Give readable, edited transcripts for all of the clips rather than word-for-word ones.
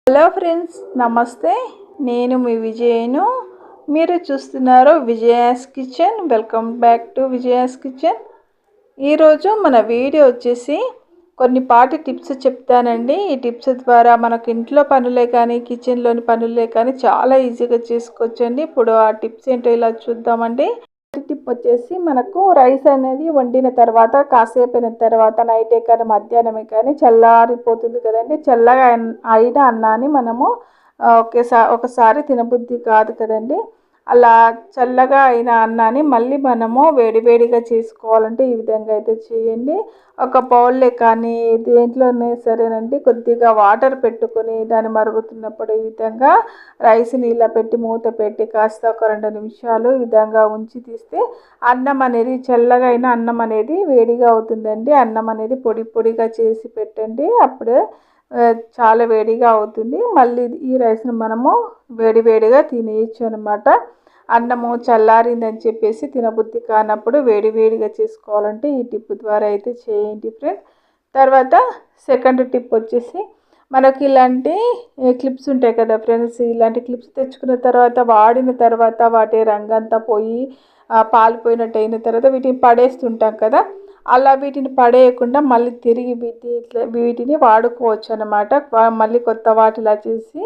Hello friends, నమస్తే. నేను మీ విజయను. మీరు చూస్తున్నారు Vijaya's kitchen. Welcome back to Vijaya's kitchen. ఈరోజు మన వీడియో వచ్చేసి కొన్ని పాటి టిప్స్ చెప్తానండి. ఈ టిప్స్ ద్వారా మనకు ఇంట్లో పనులే కానీ కిచెన్లోని పనులే కానీ చాలా ఈజీగా చేసుకోవచ్చండి. ఇప్పుడు ఆ టిప్స్ ఏంటో ఇలా చూద్దామండి. టిప్ వచ్చేసి మనకు రైస్ అనేది వండిన తర్వాత కాసేపు అయిన తర్వాత నైటే కానీ మధ్యాహ్నమే కానీ చల్లారిపోతుంది కదండి. చల్లగా అయిన అన్నాన్ని మనము ఒకసారి తినబుద్ధి కాదు కదండి. అలా చల్లగా అయిన అన్నాన్ని మళ్ళీ మనము వేడివేడిగా చేసుకోవాలంటే ఈ విధంగా అయితే చేయండి. ఒక బౌల్లో కానీ దేంట్లోనే సరేనండి, కొద్దిగా వాటర్ పెట్టుకొని దాన్ని మరుగుతున్నప్పుడు ఈ విధంగా రైస్ని ఇలా పెట్టి మూత పెట్టి కాస్త ఒక 2 నిమిషాలు ఈ విధంగా ఉంచి తీస్తే అన్నం అనేది చల్లగా అయిన అన్నం అనేది వేడిగా అవుతుందండి. అన్నం అనేది పొడి పొడిగా చేసి పెట్టండి, అప్పుడే చాలా వేడిగా అవుతుంది. మళ్ళీ ఈ రైస్ని మనము వేడివేడిగా తినేయచ్చు అనమాట. అన్నము చల్లారిందని చెప్పేసి తినబుద్ధి కానప్పుడు వేడివేడిగా చేసుకోవాలంటే ఈ టిప్ ద్వారా అయితే చేయండి ఫ్రెండ్స్. తర్వాత సెకండ్ టిప్ వచ్చేసి మనకి ఇలాంటి క్లిప్స్ ఉంటాయి కదా ఫ్రెండ్స్. ఇలాంటి క్లిప్స్ తెచ్చుకున్న తర్వాత వాడిన తర్వాత వాటి రంగంతా పోయి పాలిపోయినట్టు అయిన తర్వాత వీటిని పడేస్తుంటాం కదా. అలా వీటిని పడేయకుండా మళ్ళీ తిరిగి వీటిని వాడుకోవచ్చు అన్నమాట. మళ్ళీ కొత్త వాటిలా చేసి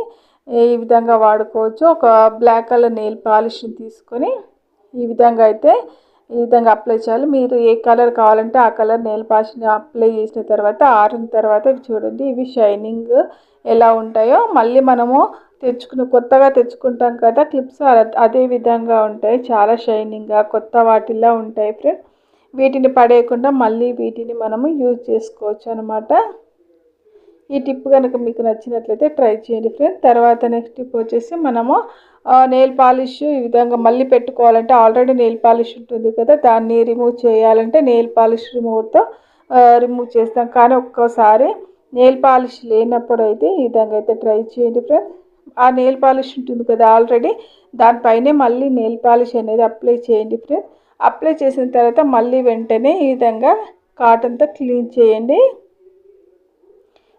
ఈ విధంగా వాడుకోవచ్చు. ఒక బ్లాక్ కలర్ నెయిల్ పాలిష్ని తీసుకొని ఈ విధంగా అప్లై చేయాలి. మీరు ఏ కలర్ కావాలంటే ఆ కలర్ నెయిల్ పాలిష్ని అప్లై చేసిన తర్వాత ఆరిన తర్వాత చూడండి ఇవి షైనింగ్ ఎలా ఉంటాయో. మళ్ళీ మనము కొత్తగా తెచ్చుకుంటాం కదా క్లిప్స్, అదే విధంగా ఉంటాయి. చాలా షైనింగ్గా కొత్త వాటిలా ఉంటాయి ఫ్రెండ్స్. వీటిని పడేయకుండా మళ్ళీ వీటిని మనము యూజ్ చేసుకోవచ్చు అనమాట. ఈ టిప్ కనుక మీకు నచ్చినట్లయితే ట్రై చేయండి ఫ్రెండ్స్. తర్వాత నెక్స్ట్ టిప్ వచ్చేసి మనము నెయిల్ పాలిష్ ఈ విధంగా మళ్ళీ పెట్టుకోవాలంటే ఆల్రెడీ నెయిల్ పాలిష్ ఉంటుంది కదా, దాన్ని రిమూవ్ చేయాలంటే నెయిల్ పాలిష్ రిమూవర్తో రిమూవ్ చేస్తాం. కానీ ఒక్కోసారి నెయిల్ పాలిష్ లేనప్పుడు అయితే ఈ విధంగా అయితే ట్రై చేయండి ఫ్రెండ్స్. ఆ నెయిల్ పాలిష్ ఉంటుంది కదా ఆల్రెడీ, దానిపైనే మళ్ళీ నెయిల్ పాలిష్ అనేది అప్లై చేయండి ఫ్రెండ్స్. అప్లై చేసిన తర్వాత మళ్ళీ వెంటనే ఈ విధంగా కాటన్తో క్లీన్ చేయండి.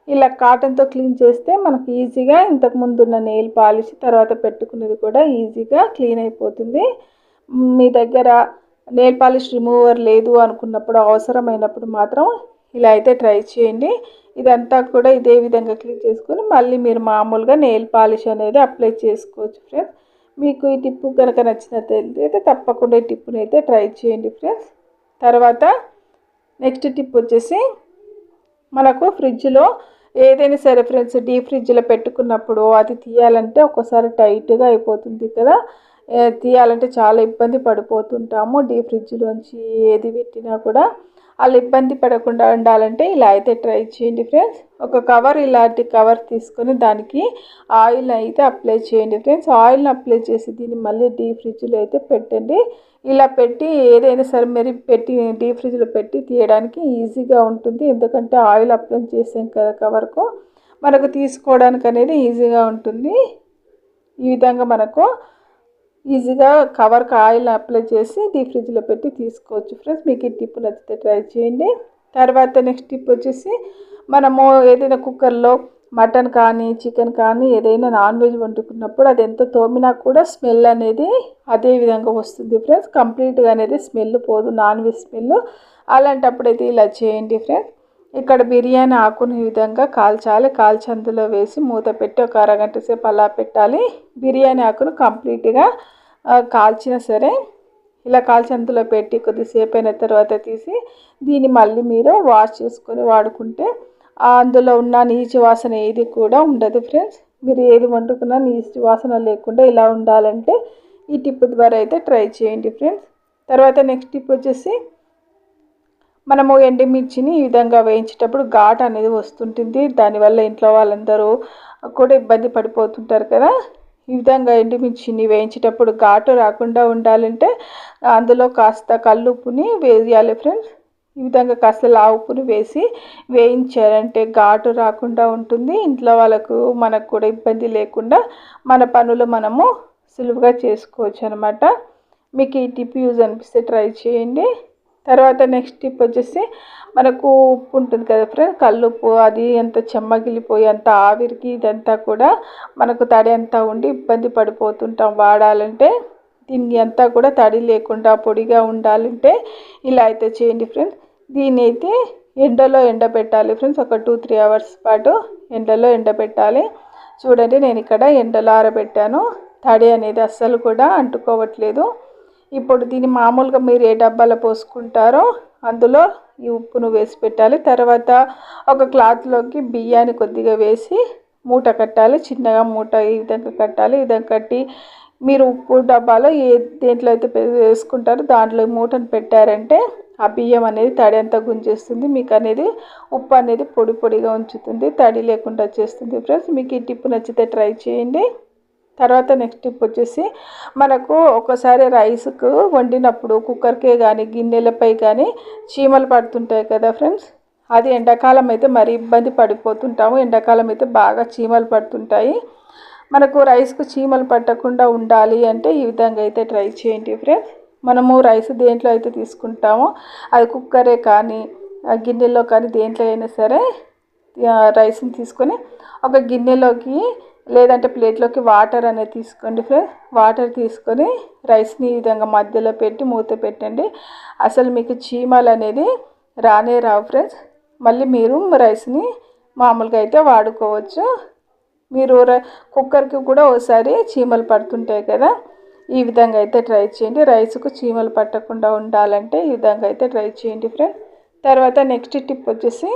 ఇలా కాటన్తో క్లీన్ చేస్తే మనకు ఈజీగా ఇంతకుముందు ఉన్న నెయిల్ పాలిష్ తర్వాత పెట్టుకునేది కూడా ఈజీగా క్లీన్ అయిపోతుంది. మీ దగ్గర నెయిల్ పాలిష్ రిమూవర్ లేదు అనుకున్నప్పుడు, అవసరమైనప్పుడు మాత్రం ఇలా అయితే ట్రై చేయండి. ఇదంతా కూడా ఇదే విధంగా క్లీన్ చేసుకొని మళ్ళీ మీరు మామూలుగా నెయిల్ పాలిష్ అనేది అప్లై చేసుకోవచ్చు ఫ్రెండ్స్. మీకు ఈ టిప్ కనుక నచ్చినట్లయితే తప్పకుండా ఈ టిప్ని అయితే ట్రై చేయండి ఫ్రెండ్స్. తర్వాత నెక్స్ట్ టిప్ వచ్చేసి మనకు ఫ్రిడ్జ్లో ఏదైనా సరే ఫ్రెండ్స్, డీప్ ఫ్రిడ్జ్లో పెట్టుకున్నప్పుడు అది తీయాలంటే ఒక్కోసారి టైట్గా అయిపోతుంది కదా. తీయాలంటే చాలా ఇబ్బంది పడిపోతుంటాము. డీప్ ఫ్రిడ్జ్లోంచి ఏది పెట్టినా కూడా అలా ఇబ్బంది పడకుండా ఉండాలంటే ఇలా అయితే ట్రై చేయండి ఫ్రెండ్స్. ఒక కవర్, ఇలాంటి కవర్ తీసుకొని దానికి ఆయిల్ అయితే అప్లై చేయండి ఫ్రెండ్స్. ఆయిల్ని అప్లై చేసి దీన్ని మళ్ళీ డీప్ ఫ్రిడ్జ్లో అయితే పెట్టండి. ఇలా పెట్టి ఏదైనా సరే మరి పెట్టి డీప్ ఫ్రిడ్జ్లో పెట్టి తీయడానికి ఈజీగా ఉంటుంది. ఎందుకంటే ఆయిల్ అప్లై చేసాం కదా కవర్కు, మనకు తీసుకోవడానికి అనేది ఈజీగా ఉంటుంది. ఈ విధంగా మనకు ఈజీగా కవర్కి ఆయిల్ అప్లై చేసి డీప్ ఫ్రిడ్జ్లో పెట్టి తీసుకోవచ్చు ఫ్రెండ్స్. మీకు ఈ టిప్ నచ్చితే ట్రై చేయండి. తర్వాత నెక్స్ట్ టిప్ వచ్చేసి మనము ఏదైనా కుక్కర్లో మటన్ కానీ చికెన్ కానీ ఏదైనా నాన్ వెజ్ వండుకున్నప్పుడు అది ఎంత తోమినా కూడా స్మెల్ అనేది అదే విధంగా వస్తుంది ఫ్రెండ్స్. కంప్లీట్గా అనేది స్మెల్ పోదు, నాన్ వెజ్ స్మెల్. అలాంటప్పుడు అయితే ఇలా చేయండి ఫ్రెండ్స్. ఇక్కడ బిర్యానీ ఆకుని ఈ విధంగా కాల్చాలి. కాల్చి అందులో వేసి మూత పెట్టి ఒక అరగంట సేపు అలా పెట్టాలి. బిర్యానీ ఆకును కంప్లీట్గా కాల్చినా సరే ఇలా కాల్చి అందులో పెట్టి కొద్దిసేపు అయిన తర్వాత తీసి దీన్ని మళ్ళీ మీరు వాష్ చేసుకొని వాడుకుంటే అందులో ఉన్న నీచు వాసన ఏది కూడా ఉండదు ఫ్రెండ్స్. మీరు ఏది వండుకున్నా నీచు వాసన లేకుండా ఇలా ఉండాలంటే ఈ టిప్ ద్వారా అయితే ట్రై చేయండి ఫ్రెండ్స్. తర్వాత నెక్స్ట్ టిప్ వచ్చేసి మనము ఎండుమిర్చిని ఈ విధంగా వేయించేటప్పుడు ఘాటు అనేది వస్తుంటుంది. దానివల్ల ఇంట్లో వాళ్ళందరూ కూడా ఇబ్బంది పడిపోతుంటారు కదా. ఈ విధంగా ఎండుమిర్చిని వేయించేటప్పుడు ఘాటు రాకుండా ఉండాలంటే అందులో కాస్త కల్లుప్పుని వేయాలి ఫ్రెండ్స్. ఈ విధంగా కాస్త లావుపుని వేసి వేయించారంటే ఘాటు రాకుండా ఉంటుంది. ఇంట్లో వాళ్ళకు మనకు కూడా ఇబ్బంది లేకుండా మన పనులు మనము సులువుగా చేసుకోవచ్చు అనమాట. మీకు ఈ టిప్ యూజ్ అనిపిస్తే ట్రై చేయండి. తర్వాత నెక్స్ట్ టిప్ వచ్చేసి మనకు ఉప్పు ఉంటుంది కదా ఫ్రెండ్స్, కల్లుప్పు. అది అంత చెమ్మగిలిపోయి అంత ఆవిరికి ఇదంతా కూడా మనకు తడి అంతా ఉండి ఇబ్బంది పడిపోతుంటాం వాడాలంటే. దీనికి అంతా కూడా తడి లేకుండా పొడిగా ఉండాలంటే ఇలా అయితే చేయండి ఫ్రెండ్స్. దీన్ని అయితే ఎండలో ఎండబెట్టాలి ఫ్రెండ్స్. ఒక 2-3 అవర్స్ పాటు ఎండలో ఎండబెట్టాలి. చూడండి నేను ఇక్కడ ఎండలో ఆరబెట్టాను. తడి అనేది అస్సలు కూడా అంటుకోవట్లేదు. ఇప్పుడు దీన్ని మామూలుగా మీరు ఏ డబ్బాలో పోసుకుంటారో అందులో ఈ ఉప్పును వేసి పెట్టాలి. తర్వాత ఒక క్లాత్లోకి బియ్యాన్ని కొద్దిగా వేసి మూట కట్టాలి. చిన్నగా మూట ఈ విధంగా కట్టాలి. ఈ విధంగా కట్టి మీరు ఉప్పు డబ్బాలో దేంట్లో అయితే వేసుకుంటారో దాంట్లో మూటను పెట్టారంటే ఆ బియ్యం అనేది తడి అంతా గుంజేస్తుంది. మీకు అనేది ఉప్పు అనేది పొడి పొడిగా ఉంచుతుంది, తడి లేకుండా చేస్తుంది ఫ్రెండ్స్. మీకు ఈ టిప్ నచ్చితే ట్రై చేయండి. తర్వాత నెక్స్ట్ టిప్ వచ్చేసి మనకు ఒకసారి రైస్కు వండినప్పుడు కుక్కర్కే కానీ గిన్నెలపై కానీ చీమలు పడుతుంటాయి కదా ఫ్రెండ్స్. అది ఎండాకాలం అయితే మరీ ఇబ్బంది పడిపోతుంటాము. ఎండాకాలం అయితే బాగా చీమలు పడుతుంటాయి. మనకు రైస్కు చీమలు పట్టకుండా ఉండాలి అంటే ఈ విధంగా అయితే ట్రై చేయండి ఫ్రెండ్స్. మనము రైస్ దేంట్లో అయితే తీసుకుంటామో అది కుక్కరే కానీ గిన్నెలో కానీ దేంట్లో అయినా సరే రైస్ని తీసుకొని ఒక గిన్నెలోకి లేదంటే ప్లేట్లోకి వాటర్ అనేది తీసుకోండి ఫ్రెండ్స్. వాటర్ తీసుకొని రైస్ని ఈ విధంగా మధ్యలో పెట్టి మూత పెట్టండి. అసలు మీకు చీమలు అనేది రానే రావు ఫ్రెండ్స్. మళ్ళీ మీరు రైస్ని మామూలుగా అయితే వాడుకోవచ్చు. మీరు కుక్కర్కి కూడా ఒకసారి చీమలు పడుతుంటాయి కదా, ఈ విధంగా అయితే ట్రై చేయండి. రైస్కు చీమలు పట్టకుండా ఉండాలంటే ఈ విధంగా అయితే ట్రై చేయండి ఫ్రెండ్స్. తర్వాత నెక్స్ట్ టిప్ వచ్చేసి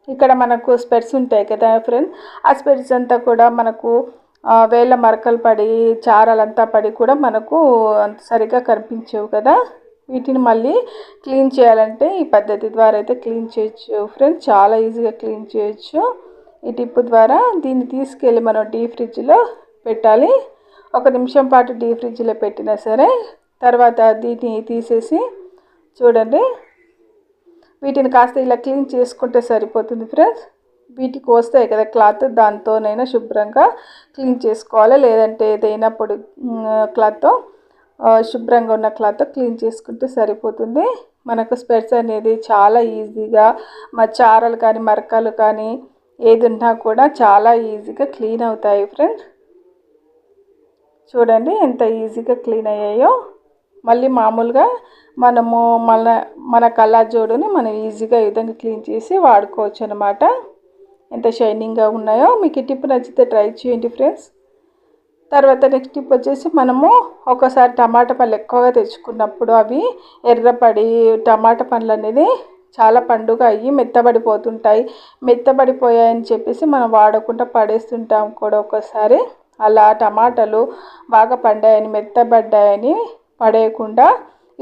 ఇక్కడ మనకు స్పెట్స్ ఉంటాయి కదా ఫ్రెండ్స్. ఆ స్పెట్స్ అంతా కూడా మనకు వేళ్ళ మరకలు పడి చారలంతా పడి కూడా మనకు అంత సరిగా కనిపించవు కదా. వీటిని మళ్ళీ క్లీన్ చేయాలంటే ఈ పద్ధతి ద్వారా అయితే క్లీన్ చేయొచ్చు ఫ్రెండ్స్. చాలా ఈజీగా క్లీన్ చేయొచ్చు ఈ టిప్ ద్వారా. దీన్ని తీసుకెళ్ళి మనం డీప్ ఫ్రిడ్జ్లో పెట్టాలి. 1 నిమిషం పాటు డీప్ ఫ్రిడ్జ్లో పెట్టినా సరే తర్వాత దీన్ని తీసేసి చూడండి వీటిని కాస్త ఇలా క్లీన్ చేసుకుంటే సరిపోతుంది ఫ్రెండ్స్. వీటికి వస్తాయి కదా క్లాత్, దాంతోనైనా శుభ్రంగా క్లీన్ చేసుకోవాలి. లేదంటే ఏదైనా పొడి క్లాత్తో శుభ్రంగా ఉన్న క్లాత్తో క్లీన్ చేసుకుంటే సరిపోతుంది. మనకు స్పెట్స్ అనేది చాలా ఈజీగా చారలు కానీ మరకలు కానీ ఏది ఉన్నా కూడా చాలా ఈజీగా క్లీన్ అవుతాయి ఫ్రెండ్స్. చూడండి ఎంత ఈజీగా క్లీన్ అయ్యాయో. మళ్ళీ మామూలుగా మనము మన కళ్ళజోడుని మనం ఈజీగా ఈ విధంగా క్లీన్ చేసి వాడుకోవచ్చు అనమాట. ఎంత షైనింగ్గా ఉన్నాయో. మీకు ఈ టిప్ నచ్చితే ట్రై చేయండి ఫ్రెండ్స్. తర్వాత నెక్స్ట్ టిప్ వచ్చేసి మనము ఒకసారి టమాటా పళ్ళు ఎక్కువగా తెచ్చుకున్నప్పుడు అవి ఎర్రపడి టమాటా పండ్లు అనేది చాలా పండుగ అయ్యి మెత్తబడిపోతుంటాయి. మెత్తబడిపోయాయని చెప్పేసి మనం వాడకుండా పడేస్తుంటాం కూడా ఒక్కోసారి. అలా టమాటాలు బాగా పండాయని మెత్తబడ్డాయని పడేయకుండా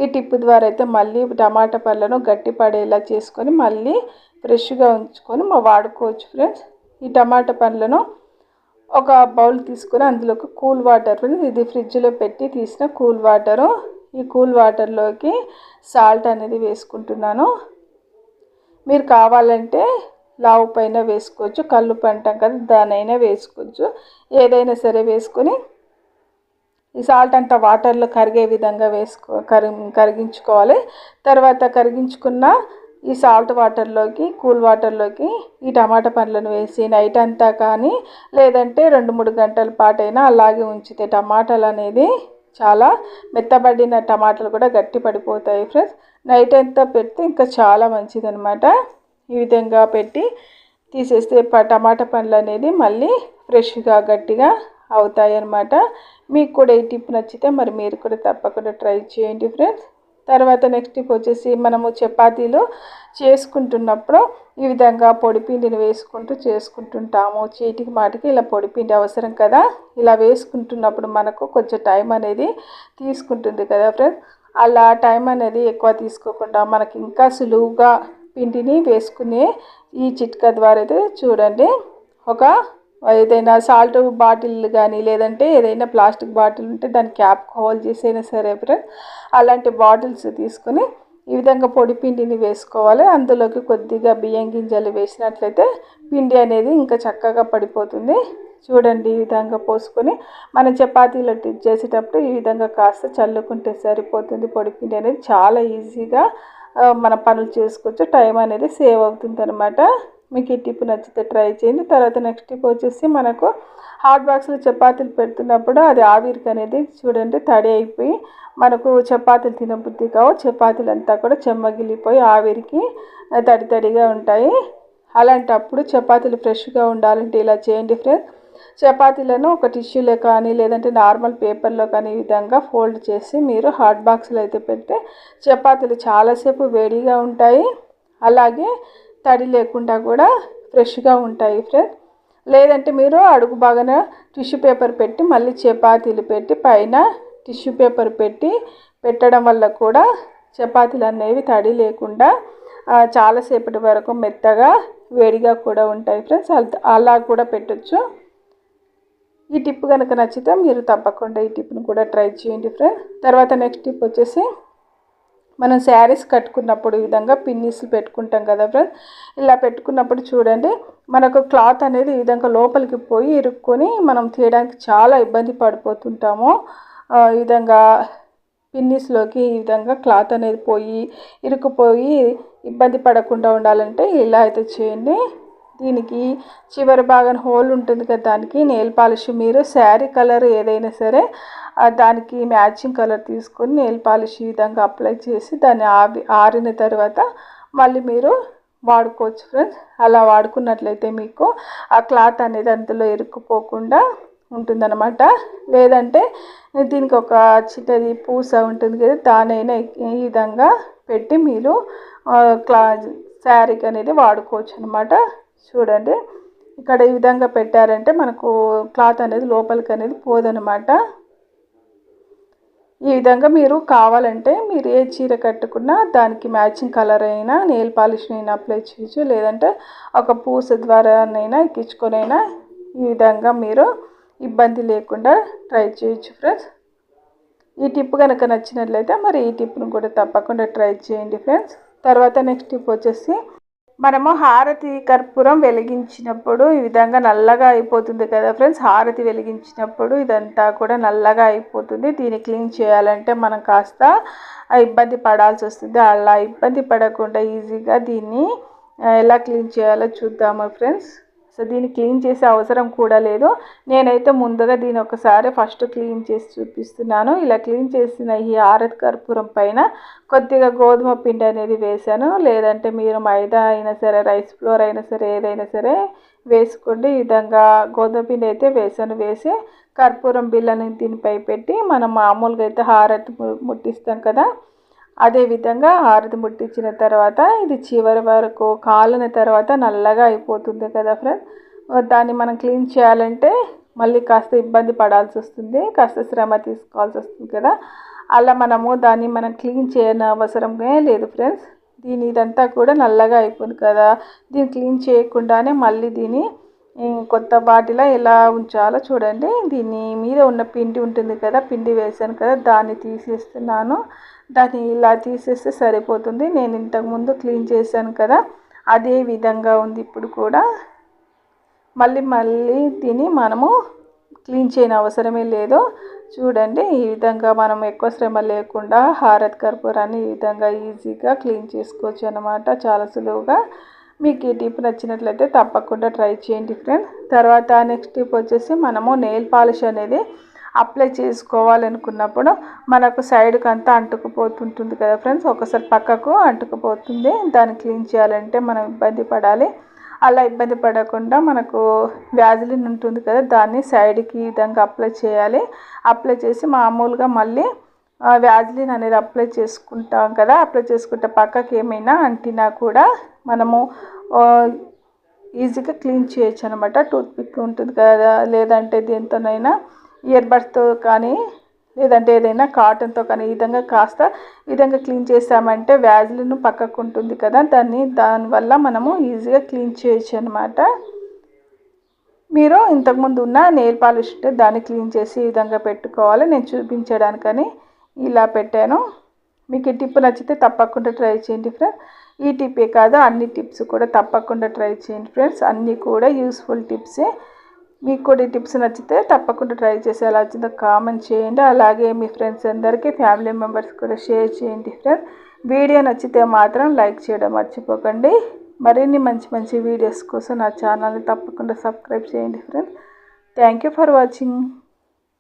ఈ టిప్ ద్వారా అయితే మళ్ళీ టమాటా పళ్ళను గట్టి పడేలా చేసుకొని మళ్ళీ ఫ్రెష్గా ఉంచుకొని వాడుకోవచ్చు ఫ్రెండ్స్. ఈ టమాటా పండ్లను ఒక బౌల్ తీసుకొని అందులోకి కూల్ వాటర్ ఫ్రెండ్స్. ఇది ఫ్రిడ్జ్లో పెట్టి తీసిన కూల్ వాటరు. ఈ కూల్ వాటర్లోకి సాల్ట్ అనేది వేసుకుంటున్నాను. మీరు కావాలంటే లావు పైన వేసుకోవచ్చు, కల్లుప్పు అంటాం కదా దానైనా వేసుకోవచ్చు. ఏదైనా సరే వేసుకొని ఈ సాల్ట్ అంతా వాటర్లో కరిగే విధంగా కరిగించుకోవాలి. తర్వాత కరిగించుకున్న ఈ సాల్ట్ వాటర్లోకి కూల్ వాటర్లోకి ఈ టమాటా పండ్లను వేసి నైట్ అంతా కానీ లేదంటే 2-3 గంటల పాటైనా అలాగే ఉంచితే టమాటాలు అనేది చాలా మెత్తబడిన టమాటాలు కూడా గట్టి పడిపోతాయి ఫ్రెండ్స్. నైట్ అంతా పెడితే ఇంకా చాలా మంచిది అనమాట. ఈ విధంగా పెట్టి తీసేస్తే టమాటా పండ్లు అనేది మళ్ళీ ఫ్రెష్గా గట్టిగా అవుతాయి అన్నమాట. మీకు కూడా ఈ టిప్ నచ్చితే మరి మీరు కూడా తప్పకుండా ట్రై చేయండి ఫ్రెండ్స్. తర్వాత నెక్స్ట్ టిప్ వచ్చేసి మనము చపాతీలు చేసుకుంటున్నప్పుడు ఈ విధంగా పొడిపిండిని వేసుకుంటూ చేసుకుంటుంటాము. చీటికి మాటికి ఇలా పొడిపిండి అవసరం కదా. ఇలా వేసుకుంటున్నప్పుడు మనకు కొంచెం టైం అనేది తీసుకుంటుంది కదా ఫ్రెండ్స్. అలా టైం అనేది ఎక్కువ తీసుకోకుండా మనకి ఇంకా సులువుగా పిండిని వేసుకునే ఈ చిట్కా ద్వారా అయితే చూడండి. ఏదైనా సాల్ట్ బాటిల్ కానీ లేదంటే ఏదైనా ప్లాస్టిక్ బాటిల్ ఉంటే దాని క్యాప్ హోల్ చేసైనా సరే ఫ్రెండ్స్ అలాంటి బాటిల్స్ తీసుకొని ఈ విధంగా పొడి పిండిని వేసుకోవాలి. అందులోకి కొద్దిగా బియ్యం గింజలు వేసినట్లయితే పిండి అనేది ఇంకా చక్కగా పడిపోతుంది. చూడండి ఈ విధంగా పోసుకొని మనం చపాతీలు చేసేటప్పుడు ఈ విధంగా కాస్త చల్లుకుంటే సరిపోతుంది. పొడిపిండి అనేది చాలా ఈజీగా మన పనులు చేసుకోవచ్చు, టైం అనేది సేవ్ అవుతుంది అనమాట. మీకు ఈ టిప్ నచ్చితే ట్రై చేయండి. తర్వాత నెక్స్ట్ టిప్ వచ్చేసి మనకు హాట్ బాక్స్లో చపాతీలు పెడుతున్నప్పుడు అది ఆవిరికి అనేది చూడండి తడి అయిపోయి మనకు చపాతీలు తినబుద్ధి కావు, చపాతీలు అంతా కూడా చెమ్మగిలిపోయి ఆవిరికి తడిగా ఉంటాయి. అలాంటప్పుడు చపాతీలు ఫ్రెష్గా ఉండాలంటే ఇలా చేయండి ఫ్రెండ్స్. చపాతీలను ఒక టిష్యూలో కానీ లేదంటే నార్మల్ పేపర్లో కానీ ఈ విధంగా ఫోల్డ్ చేసి మీరు హాట్ బాక్స్లో అయితే పెడితే చపాతీలు చాలాసేపు వేడిగా ఉంటాయి, అలాగే తడి లేకుండా కూడా ఫ్రెష్గా ఉంటాయి ఫ్రెండ్స్. లేదంటే మీరు అడుగు బాగానే టిష్యూ పేపర్ పెట్టి మళ్ళీ చపాతీలు పెట్టి పైన టిష్యూ పేపర్ పెట్టడం వల్ల కూడా చపాతీలు అనేవి తడి లేకుండా చాలాసేపటి వరకు మెత్తగా వేడిగా కూడా ఉంటాయి ఫ్రెండ్స్. అలా కూడా పెట్టచ్చు. ఈ టిప్ కనుక నచ్చితే మీరు తప్పకుండా ఈ టిప్ను కూడా ట్రై చేయండి ఫ్రెండ్స్. తర్వాత నెక్స్ట్ టిప్ వచ్చేసి మనం శారీస్ కట్టుకున్నప్పుడు ఈ విధంగా పిన్నీస్లు పెట్టుకుంటాం కదా ఫ్రెండ్స్. ఇలా పెట్టుకున్నప్పుడు చూడండి మనకు క్లాత్ అనేది ఈ విధంగా లోపలికి పోయి ఇరుక్కొని మనం తీయడానికి చాలా ఇబ్బంది పడిపోతుంటాము. ఈ విధంగా పిన్నీస్లోకి ఈ విధంగా క్లాత్ అనేది పోయి ఇరుక్కుపోయి ఇబ్బంది పడకుండా ఉండాలంటే ఇలా అయితే చేయండి. దీనికి చివరి భాగం హోల్ ఉంటుంది కదా, దానికి నెయిల్ పాలిష్ మీరు శారీ కలర్ ఏదైనా సరే దానికి మ్యాచింగ్ కలర్ తీసుకొని నెయిల్ పాలిష్ ఈ విధంగా అప్లై చేసి దాన్ని ఆరిన తర్వాత మళ్ళీ మీరు వాడుకోవచ్చు ఫ్రెండ్స్. అలా వాడుకున్నట్లయితే మీకు ఆ క్లాత్ అనేది అందులో ఇరుక్కుపోకుండా ఉంటుందన్నమాట. లేదంటే దీనికి ఒక చిన్నది పూస ఉంటుంది కదా, దానైనా ఈ విధంగా పెట్టి మీరు శారీకి అనేది వాడుకోవచ్చు అనమాట. చూడండి ఇక్కడ ఈ విధంగా పెట్టారంటే మనకు క్లాత్ అనేది లోపలికి అనేది పోదనమాట. ఈ విధంగా మీరు కావాలంటే మీరు ఏ చీర కట్టుకున్నా దానికి మ్యాచింగ్ కలర్ అయినా నెయిల్ పాలిష్నైనా అప్లై చేయొచ్చు, లేదంటే ఒక పూస ద్వారానైనా ఎక్కించుకొనైనా ఈ విధంగా మీరు ఇబ్బంది లేకుండా ట్రై చేయొచ్చు ఫ్రెండ్స్. ఈ టిప్ కనుక నచ్చినట్లయితే మరి ఈ టిప్ను కూడా తప్పకుండా ట్రై చేయండి ఫ్రెండ్స్. తర్వాత నెక్స్ట్ టిప్ వచ్చేసి మనము హారతి కర్పూరం వెలిగించినప్పుడు ఈ విధంగా నల్లగా అయిపోతుంది కదా ఫ్రెండ్స్. హారతి వెలిగించినప్పుడు ఇదంతా కూడా నల్లగా అయిపోతుంది. దీన్ని క్లీన్ చేయాలంటే మనం కాస్త ఇబ్బంది పడాల్సి వస్తుంది. అలా ఇబ్బంది పడకుండా ఈజీగా దీన్ని ఎలా క్లీన్ చేయాలో చూద్దాము ఫ్రెండ్స్. సో దీన్ని క్లీన్ చేసే అవసరం కూడా లేదు. నేనైతే ముందుగా దీన్ని ఒకసారి ఫస్ట్ క్లీన్ చేసి చూపిస్తున్నాను. ఇలా క్లీన్ చేసిన ఈ హారతి కర్పూరం పైన కొద్దిగా గోధుమ పిండి అనేది వేసాను, లేదంటే మీరు మైదా అయినా సరే రైస్ ఫ్లోర్ అయినా సరే ఏదైనా సరే వేసుకోండి. ఈ విధంగా గోధుమ పిండి అయితే వేసి కర్పూరం బిళ్ళని దీనిపై పెట్టి మనం మామూలుగా అయితే హారతి ముట్టిస్తాం కదా, అదేవిధంగా హారతి ముట్టించిన తర్వాత ఇది చివరి వరకు కాలిన తర్వాత నల్లగా అయిపోతుంది కదా ఫ్రెండ్స్. దాన్ని మనం క్లీన్ చేయాలంటే మళ్ళీ కాస్త ఇబ్బంది పడాల్సి వస్తుంది, కాస్త శ్రమ తీసుకోవాల్సి వస్తుంది కదా. అలా దాన్ని మనం క్లీన్ చేయని అవసరమే లేదు ఫ్రెండ్స్. ఇదంతా కూడా నల్లగా అయిపోయింది కదా, దీన్ని క్లీన్ చేయకుండానే మళ్ళీ దీన్ని కొత్త బాటిలో ఎలా ఉంచాలో చూడండి. దీన్ని మీద ఉన్న పిండి ఉంటుంది కదా, పిండి వేసాను కదా, దాన్ని తీసేస్తున్నాను. దాన్ని ఇలా తీసేస్తే సరిపోతుంది. నేను ఇంతకుముందు క్లీన్ చేశాను కదా, అదే విధంగా ఉంది ఇప్పుడు కూడా. మళ్ళీ దీన్ని మనము క్లీన్ చేయని అవసరమే లేదు. చూడండి ఈ విధంగా మనం ఎక్కువ శ్రమ లేకుండా హారతి కర్పూరాన్ని ఈ విధంగా ఈజీగా క్లీన్ చేసుకోవచ్చు అన్నమాట, చాలా సులువుగా. మీకు ఈ టిప్ నచ్చినట్లయితే తప్పకుండా ట్రై చేయండి ఫ్రెండ్స్. తర్వాత నెక్స్ట్ టిప్ వచ్చేసి మనము నెయిల్ పాలిష్ అనేది అప్లై చేసుకోవాలనుకున్నప్పుడు మనకు సైడ్కి అంతా అంటుకుపోతుంటుంది కదా ఫ్రెండ్స్, ఒకసారి పక్కకు అంటుకుపోతుంది. దాన్ని క్లీన్ చేయాలంటే మనం ఇబ్బంది పడాలి. అలా ఇబ్బంది పడకుండా మనకు వ్యాజిలిన్ ఉంటుంది కదా, దాన్ని సైడ్కి ఈ విధంగా అప్లై చేయాలి. అప్లై చేసి మామూలుగా మళ్ళీ వ్యాజిలిన్ అనేది అప్లై చేసుకుంటాం కదా, అప్లై చేసుకుంటే పక్కకి ఏమైనా అంటినా కూడా మనము ఈజీగా క్లీన్ చేయొచ్చు అనమాట. టూత్పిక్ ఉంటుంది కదా, లేదంటే దేంతోనైనా ఇయర్ బడ్స్తో కానీ లేదంటే ఏదైనా కాటన్తో కానీ ఈ విధంగా క్లీన్ చేసామంటే వ్యాజిలిన్ పక్కకు ఉంటుంది కదా, దానివల్ల మనము ఈజీగా క్లీన్ చేయొచ్చు అనమాట. మీరు ఇంతకుముందు ఉన్న నెయిల్ పాలిష్ ఉంటే దాన్ని క్లీన్ చేసి ఈ విధంగా పెట్టుకోవాలి. నేను చూపించడానికని ఇలా పెట్టాను. మీకు ఈ టిప్ నచ్చితే తప్పకుండా ట్రై చేయండి ఫ్రెండ్స్. ఈ టిప్పే కాదు అన్ని టిప్స్ కూడా తప్పకుండా ట్రై చేయండి ఫ్రెండ్స్. అన్నీ కూడా యూస్ఫుల్ టిప్సే. మీకు కూడా ఈ టిప్స్ నచ్చితే తప్పకుండా ట్రై చేసి ఎలా వచ్చిందో కామెంట్ చేయండి. అలాగే మీ ఫ్రెండ్స్ అందరికీ, ఫ్యామిలీ మెంబర్స్ కూడా షేర్ చేయండి ఫ్రెండ్స్. వీడియో నచ్చితే మాత్రం లైక్ చేయడం మర్చిపోకండి. మరిన్ని మంచి మంచి వీడియోస్ కోసం నా ఛానల్ని తప్పకుండా సబ్స్క్రైబ్ చేయండి friends. Thank you for watching.